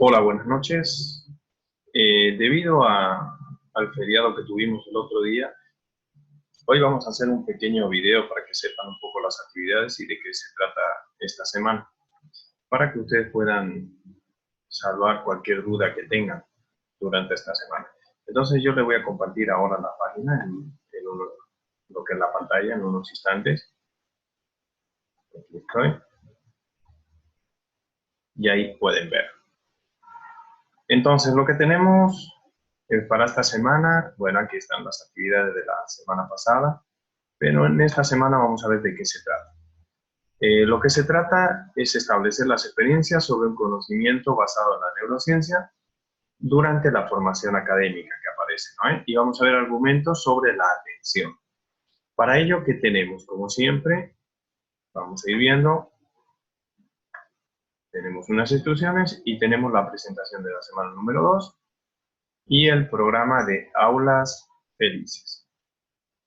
Hola, buenas noches. Debido al feriado que tuvimos el otro día, hoy vamos a hacer un pequeño video para que sepan un poco las actividades y de qué se trata esta semana, para que ustedes puedan salvar cualquier duda que tengan durante esta semana. Entonces yo les voy a compartir ahora la página lo que es la pantalla en unos instantes. Aquí estoy. Y ahí pueden ver. Entonces, lo que tenemos para esta semana, bueno, aquí están las actividades de la semana pasada, pero en esta semana vamos a ver de qué se trata. Lo que se trata es establecer las experiencias sobre un conocimiento basado en la neurociencia durante la formación académica que aparece, ¿no? Y vamos a ver argumentos sobre la atención. Para ello, ¿qué tenemos? Como siempre, vamos a ir viendo, tenemos unas instrucciones y tenemos la presentación de la semana número 2 y el programa de aulas felices.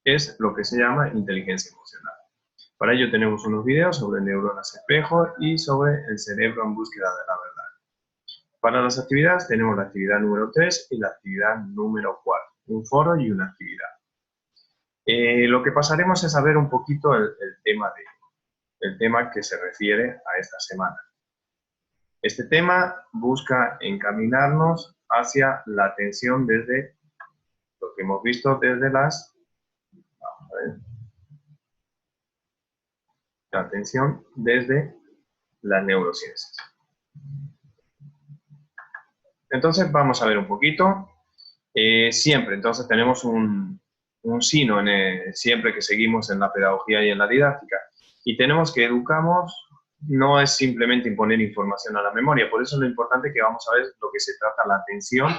Es lo que se llama inteligencia emocional. Para ello tenemos unos videos sobre neuronas espejo y sobre el cerebro en búsqueda de la verdad. Para las actividades tenemos la actividad número 3 y la actividad número 4, un foro y una actividad. Lo que pasaremos es a ver un poquito el tema que se refiere a esta semana. Este tema busca encaminarnos hacia la atención desde lo que hemos visto desde las... Vamos a ver. La atención desde las neurociencias. Entonces vamos a ver un poquito. Siempre, entonces tenemos un sino siempre que seguimos en la pedagogía y en la didáctica. Y tenemos que educamos, no es simplemente imponer información a la memoria, por eso es lo importante que vamos a ver lo que se trata la atención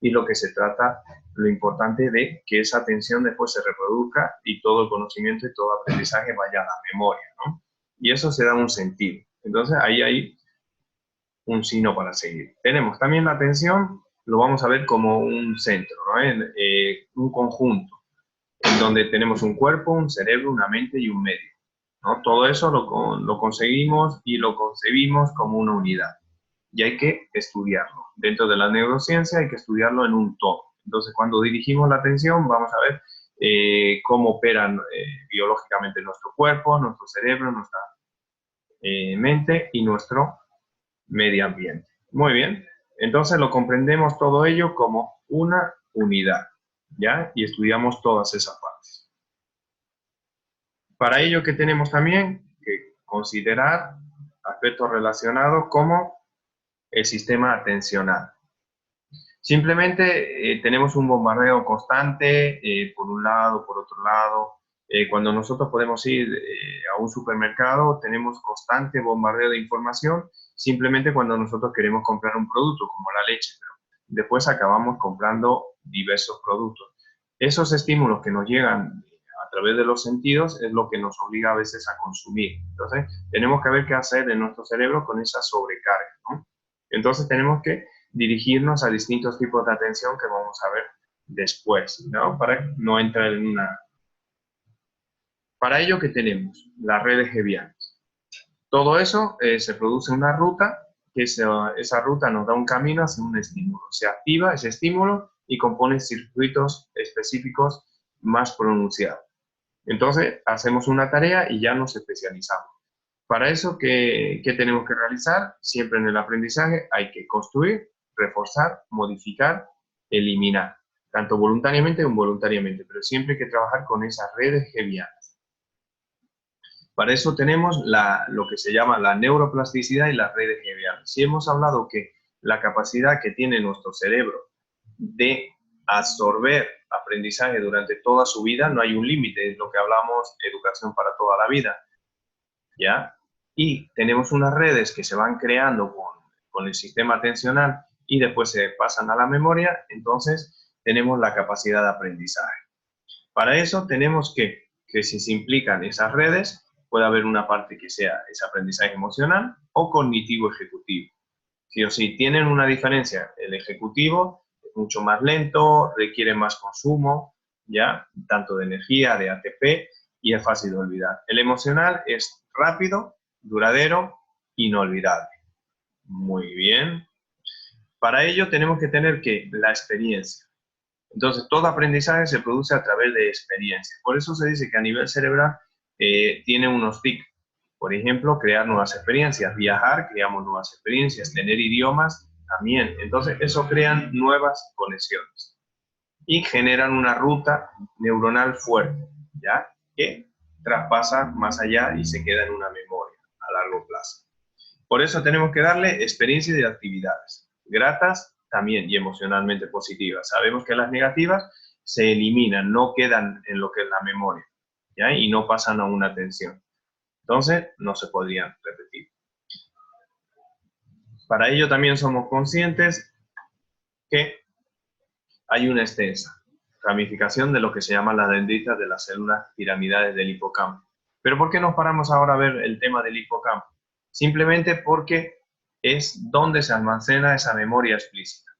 y lo que se trata, lo importante de que esa atención después se reproduzca y todo el conocimiento y todo aprendizaje vaya a la memoria, ¿no? Y eso se da un sentido. Entonces ahí hay un sino para seguir. Tenemos también la atención, lo vamos a ver como un centro, ¿no? Un conjunto, en donde tenemos un cuerpo, un cerebro, una mente y un medio, ¿no? Todo eso lo conseguimos y lo concebimos como una unidad. Y hay que estudiarlo. Dentro de la neurociencia hay que estudiarlo en un todo. Entonces, cuando dirigimos la atención, vamos a ver cómo operan biológicamente nuestro cuerpo, nuestro cerebro, nuestra mente y nuestro medio ambiente. Muy bien. Entonces lo comprendemos todo ello como una unidad, ¿ya? Y estudiamos todas esas partes. Para ello, ¿qué tenemos también? Que considerar aspectos relacionados como el sistema atencional. Simplemente tenemos un bombardeo constante, por un lado, por otro lado. Cuando nosotros podemos ir a un supermercado, tenemos constante bombardeo de información, simplemente cuando nosotros queremos comprar un producto, como la leche, pero después acabamos comprando diversos productos. Esos estímulos que nos llegan a través de los sentidos es lo que nos obliga a veces a consumir. Entonces, tenemos que ver qué hacer en nuestro cerebro con esa sobrecarga, ¿no? Entonces, tenemos que dirigirnos a distintos tipos de atención que vamos a ver después, ¿no? Para no entrar en una... Para ello, ¿qué tenemos? Las redes Hebbianas. Todo eso se produce una ruta, que esa ruta nos da un camino hacia un estímulo. Se activa ese estímulo y compone circuitos específicos más pronunciados. Entonces, hacemos una tarea y ya nos especializamos. Para eso, ¿qué tenemos que realizar? Siempre en el aprendizaje hay que construir, reforzar, modificar, eliminar, tanto voluntariamente como involuntariamente, pero siempre hay que trabajar con esas redes Hebbianas. Para eso tenemos lo que se llama la neuroplasticidad y las redes Hebbianas. Si hemos hablado que la capacidad que tiene nuestro cerebro de absorber aprendizaje durante toda su vida, no hay un límite, es lo que hablamos, educación para toda la vida, ¿ya? Y tenemos unas redes que se van creando con el sistema atencional y después se pasan a la memoria, entonces tenemos la capacidad de aprendizaje. Para eso tenemos que si se implican esas redes, puede haber una parte que sea ese aprendizaje emocional o cognitivo ejecutivo. Sí o sí, tienen una diferencia. El ejecutivo es mucho más lento, requiere más consumo, ¿ya? Tanto de energía, de ATP, y es fácil de olvidar. El emocional es rápido, duradero, inolvidable. Muy bien. Para ello tenemos que tener que la experiencia. Entonces, todo aprendizaje se produce a través de experiencia. Por eso se dice que a nivel cerebral tiene unos TIC. Por ejemplo, crear nuevas experiencias. Viajar, creamos nuevas experiencias. Tener idiomas, también. Entonces, eso crean nuevas conexiones. Y generan una ruta neuronal fuerte, ¿ya? Que traspasa más allá y se queda en una memoria a largo plazo. Por eso tenemos que darle experiencias y actividades. Gratas también y emocionalmente positivas. Sabemos que las negativas se eliminan, no quedan en lo que es la memoria, ¿ya? Y no pasan a una atención. Entonces, no se podrían repetir. Para ello también somos conscientes que hay una extensa ramificación de lo que se llaman las dendritas de las células piramidales del hipocampo. ¿Pero por qué nos paramos ahora a ver el tema del hipocampo? Simplemente porque es donde se almacena esa memoria explícita,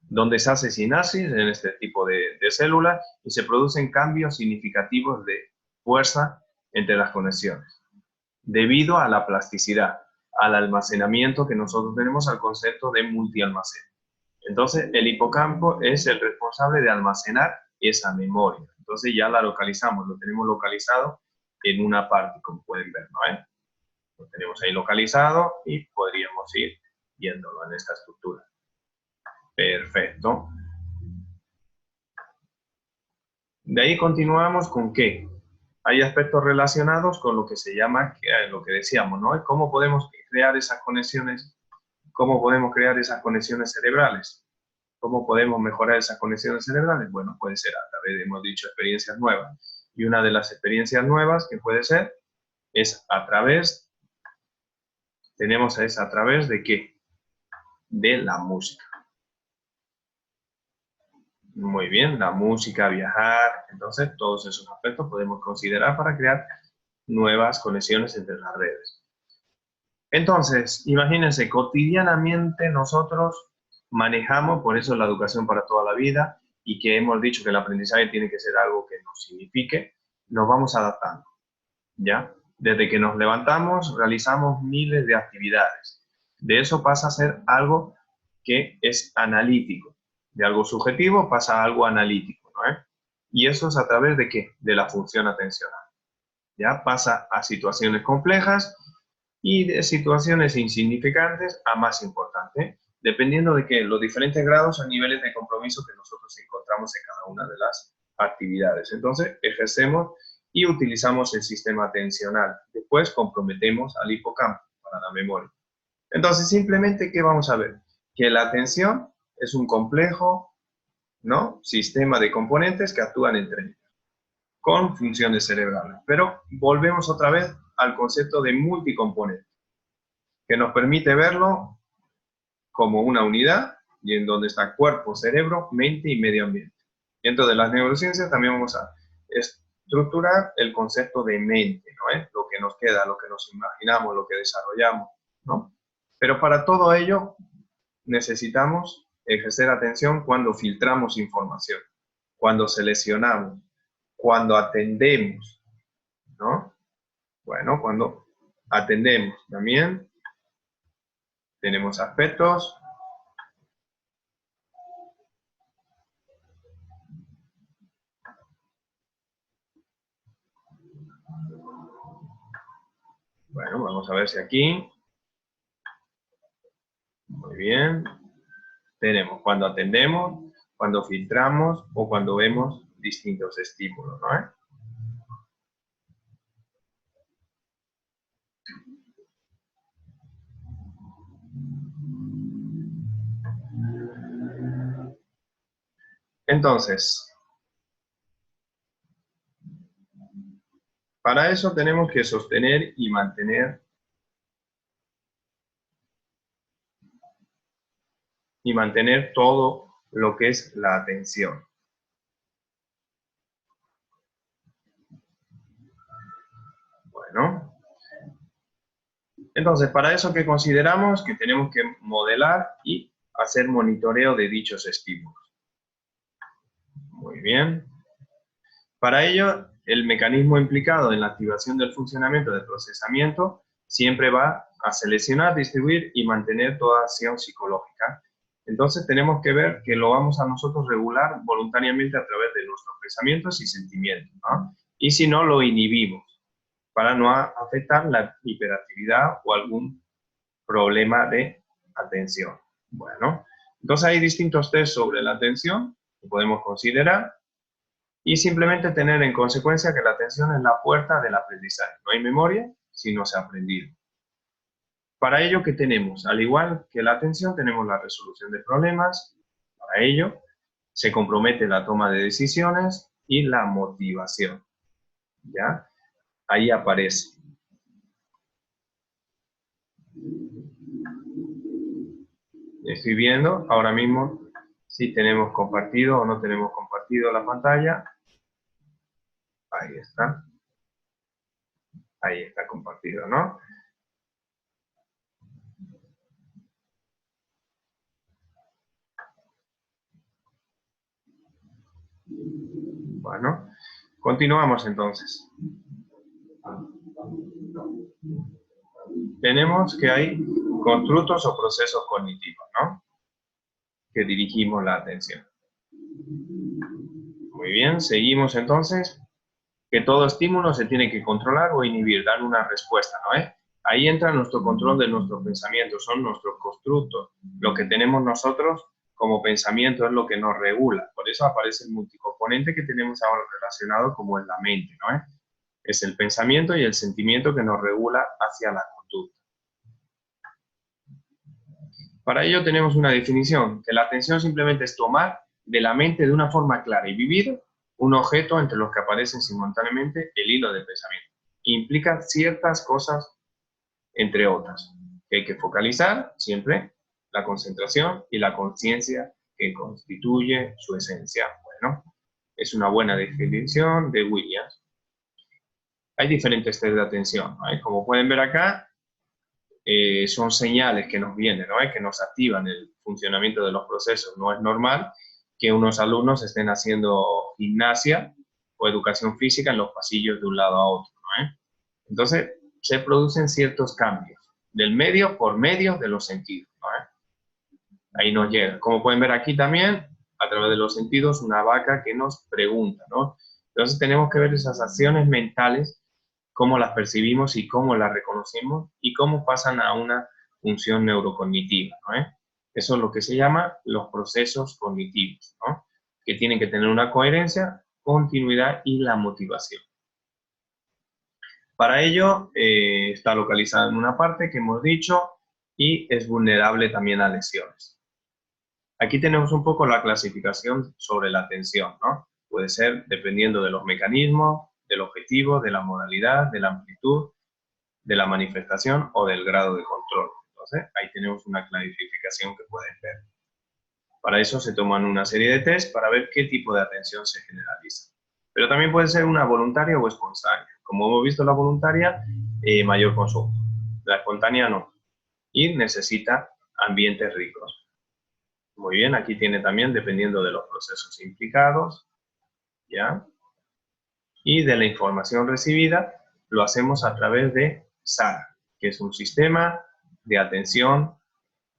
donde se hace sinapsis en este tipo de células y se producen cambios significativos de fuerza entre las conexiones, debido a la plasticidad, al almacenamiento que nosotros tenemos, al concepto de multialmacén. Entonces, el hipocampo es el responsable de almacenar esa memoria. Entonces ya la localizamos, lo tenemos localizado en una parte, como pueden ver, ¿no? Lo tenemos ahí localizado y podríamos ir viéndolo en esta estructura. Perfecto. De ahí continuamos con qué. Hay aspectos relacionados con lo que se llama, lo que decíamos, ¿no? ¿Cómo podemos crear esas conexiones? ¿Cómo podemos crear esas conexiones cerebrales? ¿Cómo podemos mejorar esas conexiones cerebrales? Bueno, puede ser a través de, hemos dicho, experiencias nuevas. Y una de las experiencias nuevas que puede ser es a través, es a través de ¿qué? De la música. Muy bien, la música, viajar, entonces todos esos aspectos podemos considerar para crear nuevas conexiones entre las redes. Entonces, imagínense, cotidianamente nosotros manejamos, por eso la educación para toda la vida, y que hemos dicho que el aprendizaje tiene que ser algo que nos signifique, nos vamos adaptando, ¿ya? Desde que nos levantamos, realizamos miles de actividades. De eso pasa a ser algo que es analítico. De algo subjetivo pasa a algo analítico, ¿no? Y eso es a través de ¿qué? De la función atencional. ¿Ya? Pasa a situaciones complejas y de situaciones insignificantes a más importantes, dependiendo de que los diferentes grados o niveles de compromiso que nosotros encontramos en cada una de las actividades. Entonces, ejercemos y utilizamos el sistema atencional. Después, comprometemos al hipocampo para la memoria. Entonces, simplemente, ¿qué vamos a ver? Que la atención es un complejo, ¿no? Sistema de componentes que actúan entre ellos, con funciones cerebrales. Pero volvemos otra vez al concepto de multicomponente, que nos permite verlo como una unidad y en donde está cuerpo, cerebro, mente y medio ambiente. Dentro de las neurociencias también vamos a estructurar el concepto de mente, ¿no? Lo que nos queda, lo que nos imaginamos, lo que desarrollamos, ¿no? Pero para todo ello necesitamos ejercer atención cuando filtramos información, cuando seleccionamos, cuando atendemos, ¿no? Bueno, cuando atendemos también tenemos aspectos bueno, vamos a ver si aquí, muy bien, tenemos cuando atendemos, cuando filtramos o cuando vemos distintos estímulos, ¿no? Entonces, para eso tenemos que sostener y mantener todo lo que es la atención. Bueno, entonces para eso que consideramos que tenemos que modelar y hacer monitoreo de dichos estímulos. Muy bien. Para ello, el mecanismo implicado en la activación del funcionamiento del procesamiento siempre va a seleccionar, distribuir y mantener toda acción psicológica Entonces tenemos que ver que lo vamos a nosotros regular voluntariamente a través de nuestros pensamientos y sentimientos, ¿no? Y si no, lo inhibimos para no afectar la hiperactividad o algún problema de atención. Bueno, entonces hay distintos test sobre la atención que podemos considerar y simplemente tener en consecuencia que la atención es la puerta del aprendizaje. No hay memoria si no se ha aprendido. Para ello, ¿qué tenemos? Al igual que la atención, tenemos la resolución de problemas. Para ello, se compromete la toma de decisiones y la motivación. ¿Ya? Ahí aparece. Estoy viendo ahora mismo si tenemos compartido o no tenemos compartido la pantalla. Ahí está. Ahí está compartido, ¿no? Bueno, continuamos entonces. Tenemos que hay constructos o procesos cognitivos, ¿no? Que dirigimos la atención. Muy bien, seguimos entonces. Que todo estímulo se tiene que controlar o inhibir, dar una respuesta, ¿no? Ahí entra nuestro control de nuestros pensamientos, son nuestros constructos. Lo que tenemos nosotros como pensamiento es lo que nos regula. Por eso aparece el multicomponente que tenemos ahora relacionado como es la mente, ¿no? Es el pensamiento y el sentimiento que nos regula hacia la conducta. Para ello tenemos una definición, que la atención simplemente es tomar de la mente de una forma clara y vivida un objeto entre los que aparecen simultáneamente el hilo de pensamiento. Implica ciertas cosas, entre otras, que hay que focalizar siempre, la concentración y la conciencia que constituye su esencia. Bueno, es una buena definición de Williams. Hay diferentes test de atención, ¿no? Como pueden ver acá, son señales que nos vienen, ¿no? Que nos activan el funcionamiento de los procesos. No es normal que unos alumnos estén haciendo gimnasia o educación física en los pasillos de un lado a otro, ¿no? Entonces, se producen ciertos cambios del medio por medio de los sentidos, ¿no? Ahí nos llega. Como pueden ver aquí también, a través de los sentidos, una vaca que nos pregunta, ¿no? Entonces tenemos que ver esas acciones mentales, cómo las percibimos y cómo las reconocemos y cómo pasan a una función neurocognitiva, ¿no? Eso es lo que se llama los procesos cognitivos, ¿no? Que tienen que tener una coherencia, continuidad y la motivación. Para ello, está localizado en una parte que hemos dicho y es vulnerable también a lesiones. Aquí tenemos un poco la clasificación sobre la atención, ¿no? Puede ser dependiendo de los mecanismos, del objetivo, de la modalidad, de la amplitud, de la manifestación o del grado de control. Entonces, ahí tenemos una clasificación que pueden ver. Para eso se toman una serie de test para ver qué tipo de atención se generaliza. Pero también puede ser una voluntaria o espontánea. Como hemos visto, la voluntaria, mayor consumo. La espontánea no. Y necesita ambientes ricos. Muy bien, aquí tiene también, dependiendo de los procesos implicados, ¿ya? Y de la información recibida, lo hacemos a través de SAR, que es un sistema de atención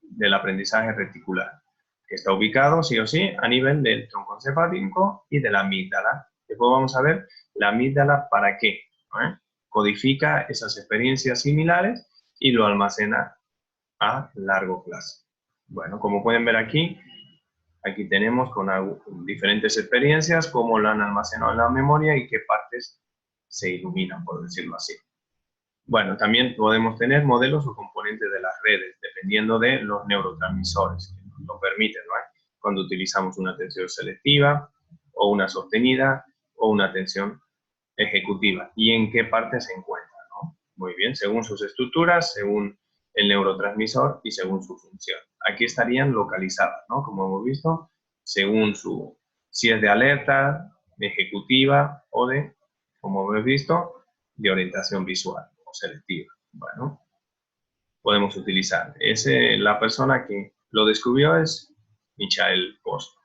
del aprendizaje reticular, que está ubicado, sí o sí, a nivel del tronco encefálico y de la amígdala. Después vamos a ver la amígdala para qué, ¿no? Codifica esas experiencias similares y lo almacena a largo plazo. Bueno, como pueden ver aquí tenemos con diferentes experiencias cómo lo han almacenado en la memoria y qué partes se iluminan, por decirlo así. Bueno, también podemos tener modelos o componentes de las redes, dependiendo de los neurotransmisores que nos lo permiten, ¿no? Cuando utilizamos una atención selectiva, o una sostenida, o una atención ejecutiva, y en qué parte se encuentra, ¿no? Muy bien, según sus estructuras, según el neurotransmisor y según su función. Aquí estarían localizadas, ¿no? Como hemos visto, según si es de alerta, de ejecutiva o de, como hemos visto, de orientación visual o selectiva. Bueno, podemos utilizar. La persona que lo descubrió es Michael Post.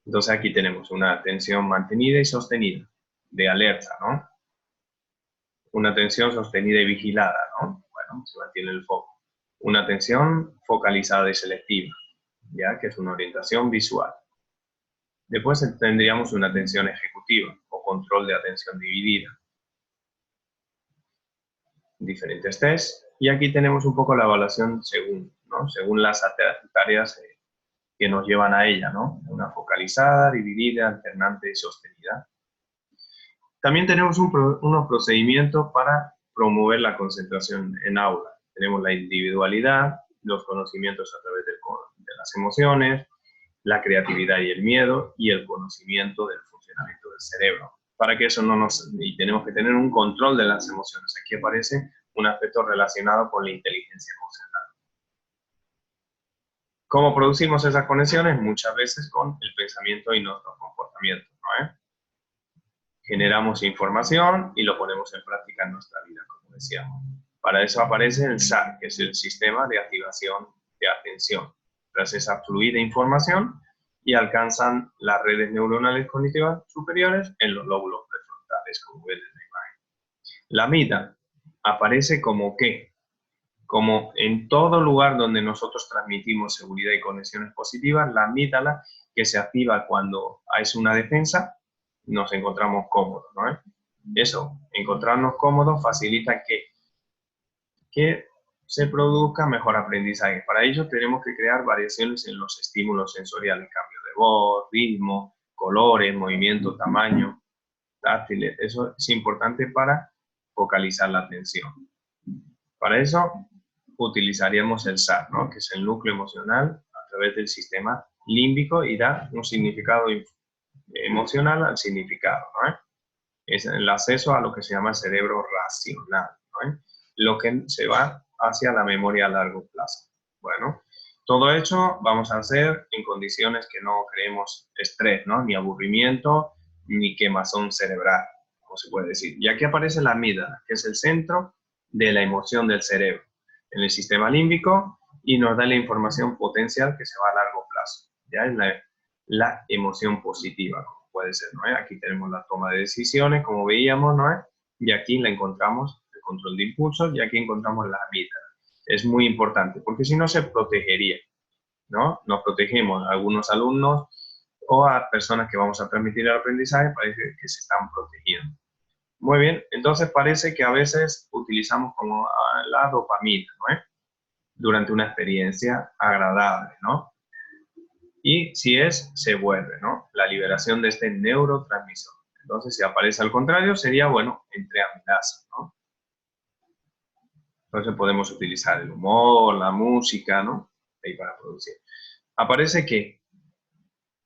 Entonces aquí tenemos una atención mantenida y sostenida, de alerta, ¿no? Una atención sostenida y vigilada, ¿no? Bueno, se mantiene el foco. Una atención focalizada y selectiva. ya que es una orientación visual. Después tendríamos una atención ejecutiva o control de atención dividida. Diferentes tests. Y aquí tenemos un poco la evaluación según las tareas que nos llevan a ella, ¿no? Una focalizada, dividida, alternante y sostenida. También tenemos unos procedimientos para promover la concentración en aula. Tenemos la individualidad, los conocimientos a través de las emociones, la creatividad y el miedo, y el conocimiento del funcionamiento del cerebro. Para que eso y tenemos que tener un control de las emociones. Aquí aparece un aspecto relacionado con la inteligencia emocional. ¿Cómo producimos esas conexiones? Muchas veces con el pensamiento y nuestros comportamientos, ¿no? Generamos información y lo ponemos en práctica en nuestra vida, como decíamos. Para eso aparece el SAR, que es el sistema de activación de atención. Tras esa fluida información y alcanzan las redes neuronales cognitivas superiores en los lóbulos prefrontales, como ven en la imagen. La amígdala aparece como ¿qué? Como en todo lugar donde nosotros transmitimos seguridad y conexiones positivas, la amígdala, que se activa cuando es una defensa, nos encontramos cómodos, ¿no? Eso, encontrarnos cómodos facilita que se produzca mejor aprendizaje. Para ello tenemos que crear variaciones en los estímulos sensoriales, cambio de voz, ritmo, colores, movimiento, tamaño, táctiles. Eso es importante para focalizar la atención. Para eso utilizaríamos el SAR, ¿no? Que es el núcleo emocional a través del sistema límbico, y da un significado emocional al significado, ¿no? Es el acceso a lo que se llama el cerebro racional, ¿no? Lo que se va hacia la memoria a largo plazo. Bueno, todo hecho vamos a hacer en condiciones que no creemos estrés, ¿no? Ni aburrimiento, ni quemazón cerebral, como se puede decir. Y aquí aparece la amígdala, que es el centro de la emoción del cerebro, en el sistema límbico, y nos da la información potencial que se va a largo plazo. Ya es la emoción positiva, como puede ser, ¿no? Aquí tenemos la toma de decisiones, como veíamos, ¿no? Y aquí la encontramos el control de impulsos, y aquí encontramos la amígdala. Es muy importante, porque si no se protegería, ¿no? Nos protegemos a algunos alumnos o a personas que vamos a transmitir el aprendizaje, parece que se están protegiendo. Muy bien, entonces parece que a veces utilizamos como la dopamina, ¿no? Durante una experiencia agradable, ¿no? Y si se vuelve, ¿no? La liberación de este neurotransmisor. Entonces, si aparece al contrario, sería, bueno, entre amilasa, ¿no? Entonces podemos utilizar el humor, la música, ¿no? Ahí para producir. Aparece que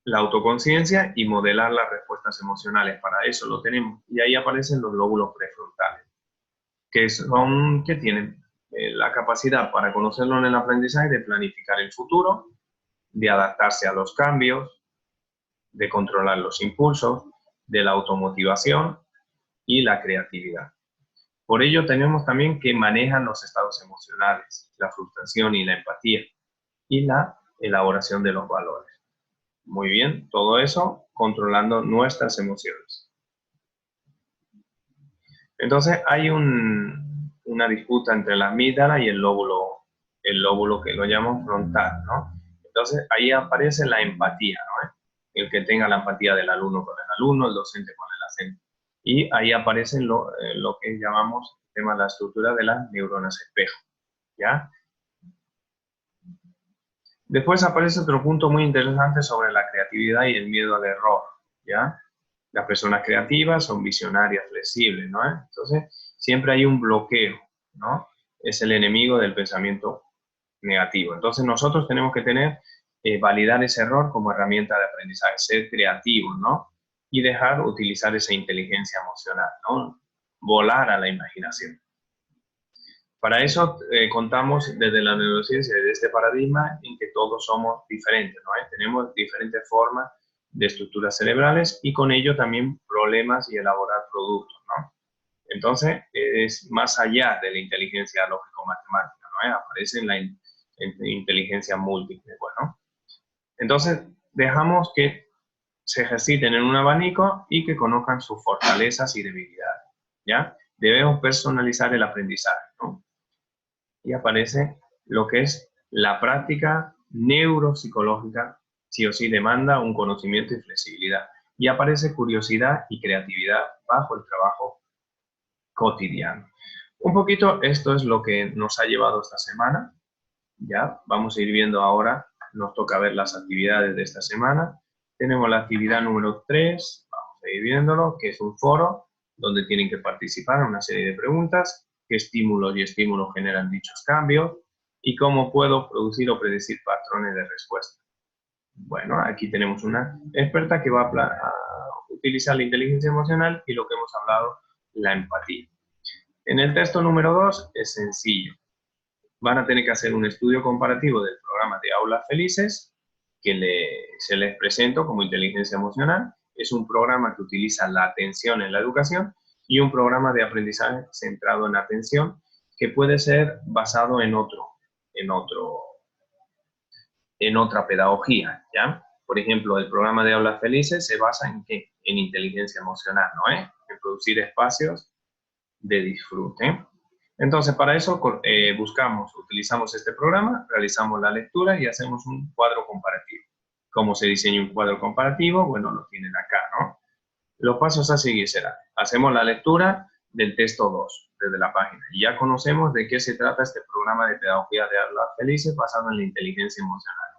la autoconciencia y modelar las respuestas emocionales. Para eso lo tenemos. Y ahí aparecen los lóbulos prefrontales, que tienen la capacidad para conocerlo en el aprendizaje, de planificar el futuro, de adaptarse a los cambios, de controlar los impulsos, de la automotivación y la creatividad. Por ello tenemos también que manejan los estados emocionales, la frustración y la empatía, y la elaboración de los valores. Muy bien, todo eso controlando nuestras emociones. Entonces hay una disputa entre la amígdala y el lóbulo que lo llamamos frontal, ¿no? Entonces ahí aparece la empatía, ¿no? El que tenga la empatía del alumno con el alumno, el docente con el docente. Y ahí aparece lo que llamamos el tema de la estructura de las neuronas espejo, ¿ya? Después aparece otro punto muy interesante sobre la creatividad y el miedo al error, ¿ya? Las personas creativas son visionarias, flexibles, ¿no? Entonces, siempre hay un bloqueo, ¿no? Es el enemigo del pensamiento negativo. Entonces, nosotros tenemos que validar ese error como herramienta de aprendizaje, ser creativos, ¿no? Y dejar utilizar esa inteligencia emocional, ¿no? Volar a la imaginación. Para eso contamos desde la neurociencia, desde este paradigma en que todos somos diferentes, ¿no? Tenemos diferentes formas de estructuras cerebrales, y con ello también problemas y elaborar productos, ¿no? Entonces, es más allá de la inteligencia lógico-matemática, ¿no? Aparece en la inteligencia múltiple, bueno. Entonces, dejamos que se ejerciten en un abanico y que conozcan sus fortalezas y debilidades, ¿ya? Debemos personalizar el aprendizaje, ¿no? Y aparece lo que es la práctica neuropsicológica, sí o sí demanda un conocimiento y flexibilidad. Y aparece curiosidad y creatividad bajo el trabajo cotidiano. Un poquito esto es lo que nos ha llevado esta semana. Ya, vamos a ir viendo ahora, nos toca ver las actividades de esta semana. Tenemos la actividad número 3, vamos a ir viéndolo, que es un foro donde tienen que participar en una serie de preguntas, qué estímulos y estímulos generan dichos cambios y cómo puedo producir o predecir patrones de respuesta. Bueno, aquí tenemos una experta que va a utilizar la inteligencia emocional y lo que hemos hablado, la empatía. En el texto número 2 es sencillo. Van a tener que hacer un estudio comparativo del programa de Aulas Felices, que se les presento como inteligencia emocional. Es un programa que utiliza la atención en la educación y un programa de aprendizaje centrado en la atención que puede ser basado en otra pedagogía, ¿ya? Por ejemplo, el programa de Aulas Felices se basa en ¿qué? En inteligencia emocional, ¿no? En producir espacios de disfrute. Entonces, para eso utilizamos este programa, realizamos la lectura y hacemos un cuadro comparativo. ¿Cómo se diseña un cuadro comparativo? Bueno, lo tienen acá, ¿no? Los pasos a seguir serán, hacemos la lectura del texto 2 desde la página y ya conocemos de qué se trata este programa de pedagogía de Aulas Felices basado en la inteligencia emocional.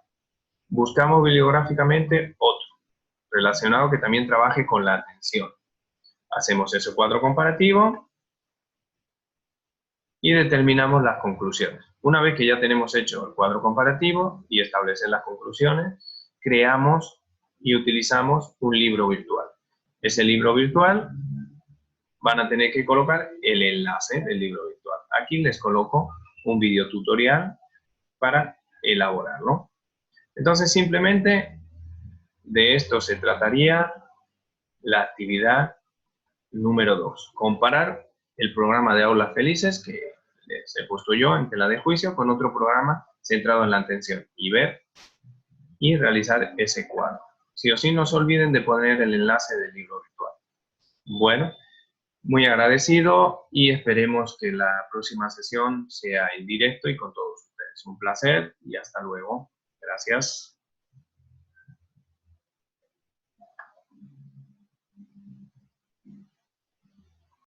Buscamos bibliográficamente otro relacionado que también trabaje con la atención. Hacemos ese cuadro comparativo y determinamos las conclusiones. Una vez que ya tenemos hecho el cuadro comparativo y establecen las conclusiones, creamos y utilizamos un libro virtual. Ese libro virtual van a tener que colocar el enlace del libro virtual. Aquí les coloco un video tutorial para elaborarlo. Entonces, simplemente de esto se trataría la actividad número 2. Comparar el programa de Aulas Felices que les he puesto yo en tela de juicio con otro programa centrado en la atención y ver y realizar ese cuadro. Sí o sí, no se olviden de poner el enlace del libro virtual. Bueno, muy agradecido y esperemos que la próxima sesión sea en directo y con todos ustedes. Un placer y hasta luego. Gracias.